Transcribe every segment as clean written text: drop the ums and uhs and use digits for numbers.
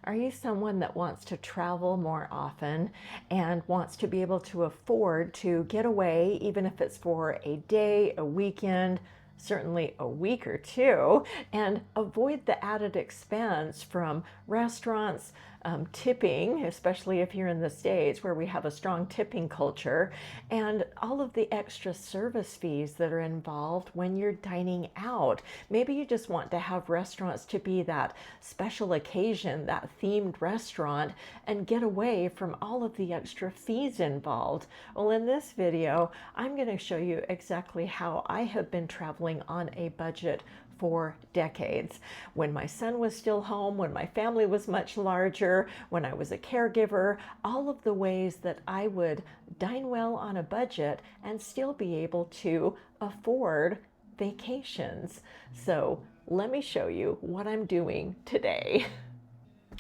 Are you someone that wants to travel more often and wants to be able to afford to get away, even if it's for a day, a weekend, certainly a week or two, and avoid the added expense from restaurants, tipping, especially if you're in the States where we have a strong tipping culture, and all of the extra service fees that are involved when you're dining out? Maybe you just want to have restaurants to be that special occasion, that themed restaurant, and get away from all of the extra fees involved. Well, in this video, I'm going to show you exactly how I have been traveling on a budget for decades. When my son was still home, when my family was much larger, when I was a caregiver, all of the ways that I would dine well on a budget and still be able to afford vacations. So let me show you what I'm doing today.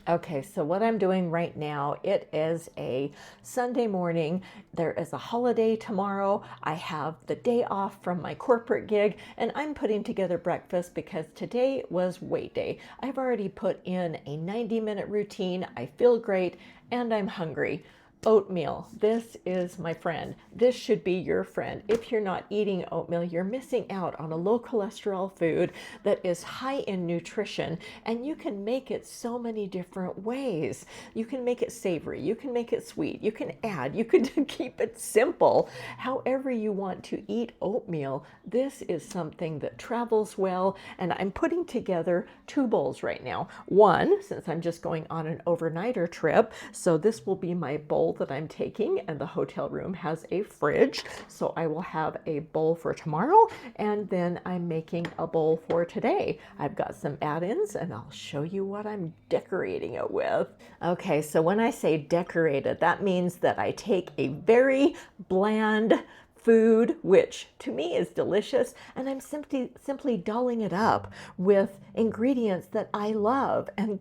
Okay, so what I'm doing right now, it is a Sunday morning. There is a holiday tomorrow. I have the day off from my corporate gig, and I'm putting together breakfast because today was wait day. I've already put in a 90-minute routine. I feel great, and I'm hungry. Oatmeal. This is my friend. This should be your friend. If you're not eating oatmeal, you're missing out on a low cholesterol food that is high in nutrition, and you can make it so many different ways. You can make it savory, you can make it sweet, you can add, you can keep it simple. However you want to eat oatmeal, this is something that travels well, and I'm putting together two bowls right now. One, since I'm just going on an overnighter trip, so this will be my bowl that I'm taking, and the hotel room has a fridge, so I will have a bowl for tomorrow, and then I'm making a bowl for today. I've got some add-ins, and I'll show you what I'm decorating it with. Okay, so when I say decorated, that means that I take a very bland food, which to me is delicious, and I'm simply dolling it up with ingredients that I love and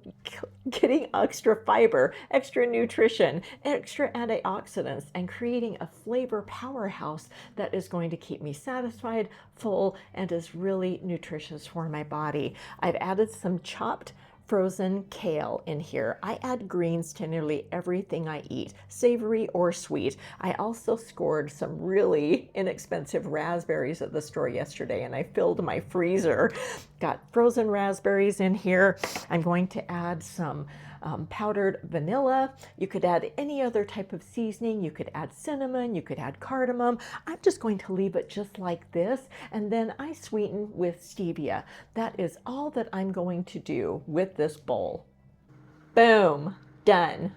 getting extra fiber, extra nutrition, extra antioxidants, and creating a flavor powerhouse that is going to keep me satisfied, full, and is really nutritious for my body. I've added some chopped frozen kale in here. I add greens to nearly everything I eat, savory or sweet. I also scored some really inexpensive raspberries at the store yesterday, and I filled my freezer. Got frozen raspberries in here. I'm going to add some powdered vanilla. You could add any other type of seasoning. You could add cinnamon, you could add cardamom. I'm just going to leave it just like this, and then I sweeten with stevia. That is all that I'm going to do with this bowl. Boom, done.